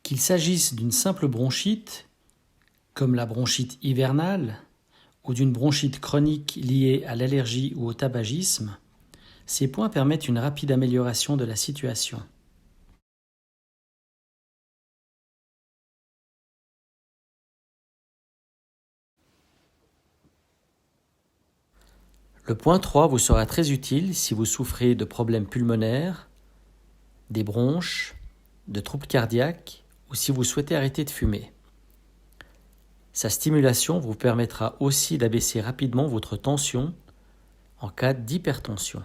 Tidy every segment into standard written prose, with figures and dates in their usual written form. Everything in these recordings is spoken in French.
Qu'il s'agisse d'une simple bronchite, comme la bronchite hivernale, ou d'une bronchite chronique liée à l'allergie ou au tabagisme, ces points permettent une rapide amélioration de la situation. Le point 3 vous sera très utile si vous souffrez de problèmes pulmonaires, des bronches, de troubles cardiaques ou si vous souhaitez arrêter de fumer. Sa stimulation vous permettra aussi d'abaisser rapidement votre tension en cas d'hypertension.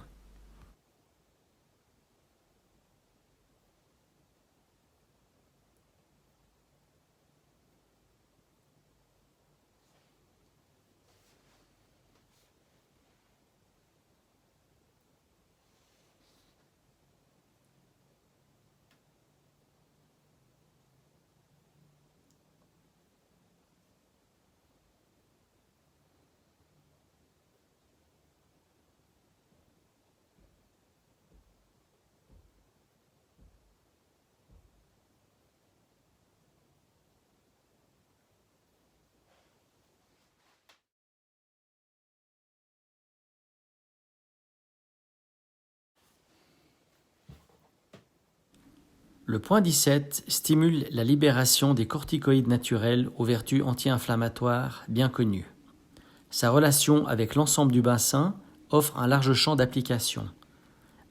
Le point 17 stimule la libération des corticoïdes naturels aux vertus anti-inflammatoires bien connues. Sa relation avec l'ensemble du bassin offre un large champ d'application.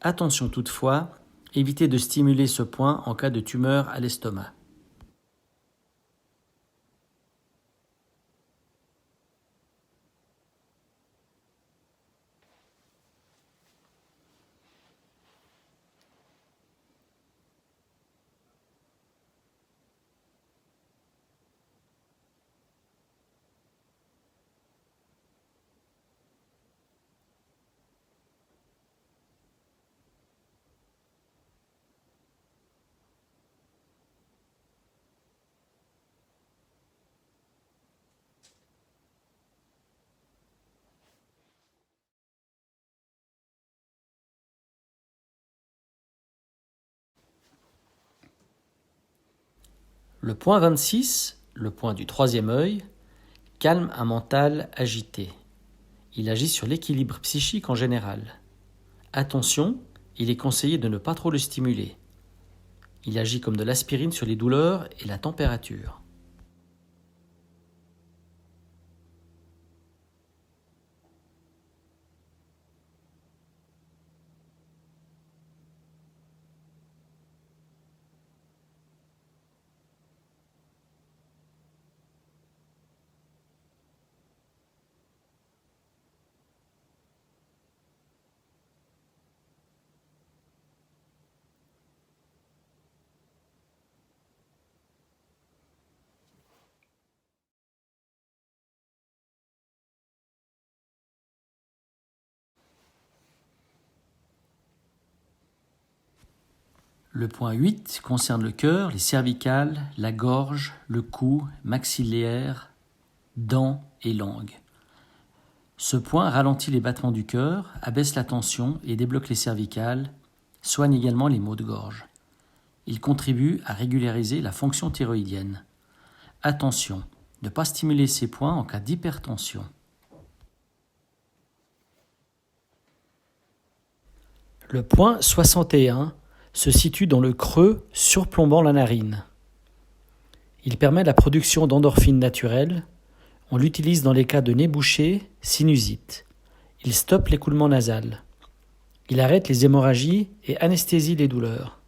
Attention toutefois, évitez de stimuler ce point en cas de tumeur à l'estomac. Le point 26, le point du troisième œil, calme un mental agité. Il agit sur l'équilibre psychique en général. Attention, il est conseillé de ne pas trop le stimuler. Il agit comme de l'aspirine sur les douleurs et la température. Le point 8 concerne le cœur, les cervicales, la gorge, le cou, maxillaire, dents et langue. Ce point ralentit les battements du cœur, abaisse la tension et débloque les cervicales, soigne également les maux de gorge. Il contribue à régulariser la fonction thyroïdienne. Attention, ne pas stimuler ces points en cas d'hypertension. Le point 61 se situe dans le creux surplombant la narine. Il permet la production d'endorphines naturelles. On l'utilise dans les cas de nez bouché, sinusite. Il stoppe l'écoulement nasal. Il arrête les hémorragies et anesthésie les douleurs.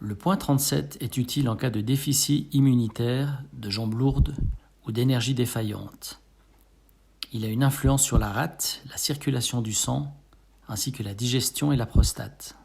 Le point 37 est utile en cas de déficit immunitaire, de jambes lourdes ou ou d'énergie défaillante. Il a une influence sur la rate, la circulation du sang, ainsi que la digestion et la prostate.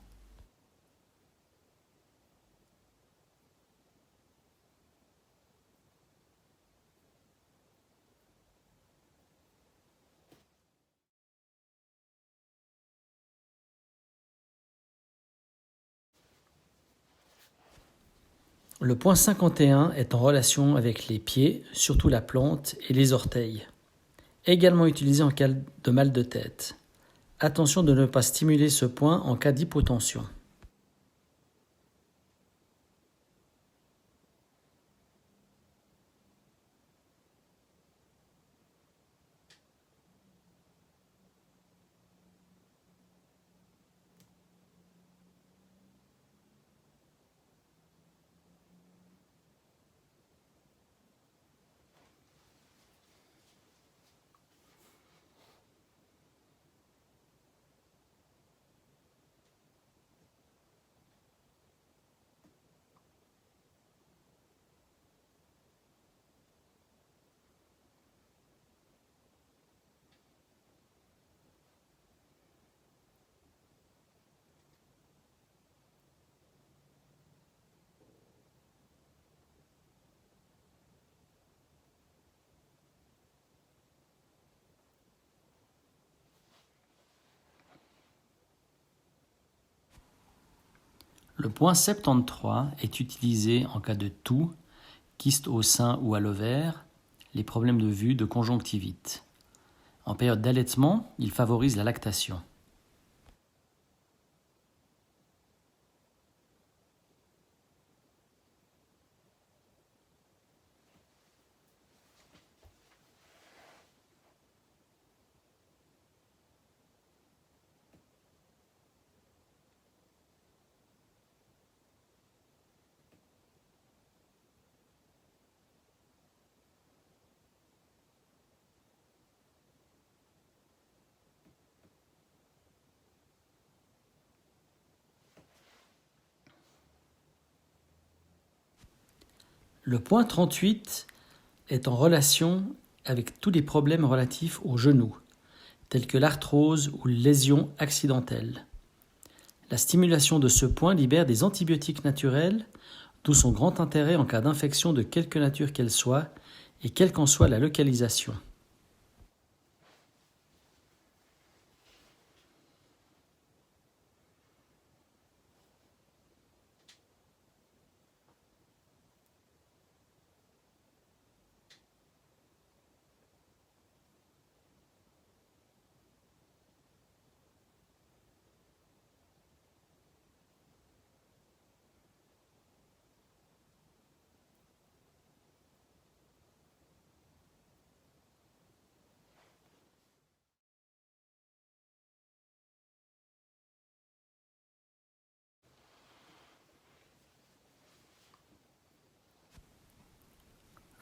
Le point 51 est en relation avec les pieds, surtout la plante et les orteils. Également utilisé en cas de mal de tête. Attention de ne pas stimuler ce point en cas d'hypotension. Le point 73 est utilisé en cas de toux, kyste au sein ou à l'ovaire, les problèmes de vue, de conjonctivite. En période d'allaitement, il favorise la lactation. Le point 38 est en relation avec tous les problèmes relatifs aux genoux, tels que l'arthrose ou lésions accidentelles. La stimulation de ce point libère des antibiotiques naturels, d'où son grand intérêt en cas d'infection de quelque nature qu'elle soit, et quelle qu'en soit la localisation.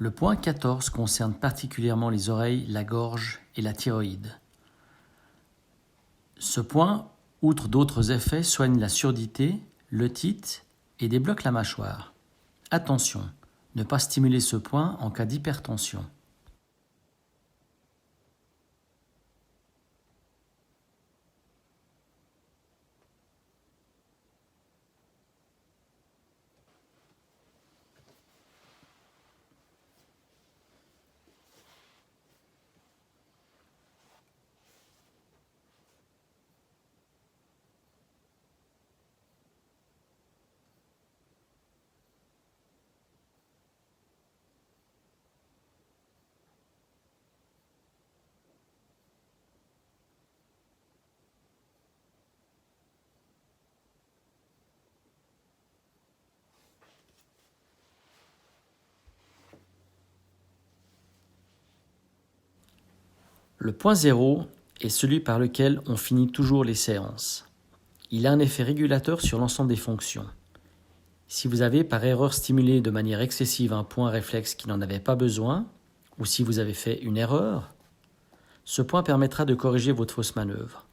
Le point 14 concerne particulièrement les oreilles, la gorge et la thyroïde. Ce point, outre d'autres effets, soigne la surdité, l'otite et débloque la mâchoire. Attention, ne pas stimuler ce point en cas d'hypertension. Le point 0 est celui par lequel on finit toujours les séances. Il a un effet régulateur sur l'ensemble des fonctions. Si vous avez par erreur stimulé de manière excessive un point réflexe qui n'en avait pas besoin, ou si vous avez fait une erreur, ce point permettra de corriger votre fausse manœuvre.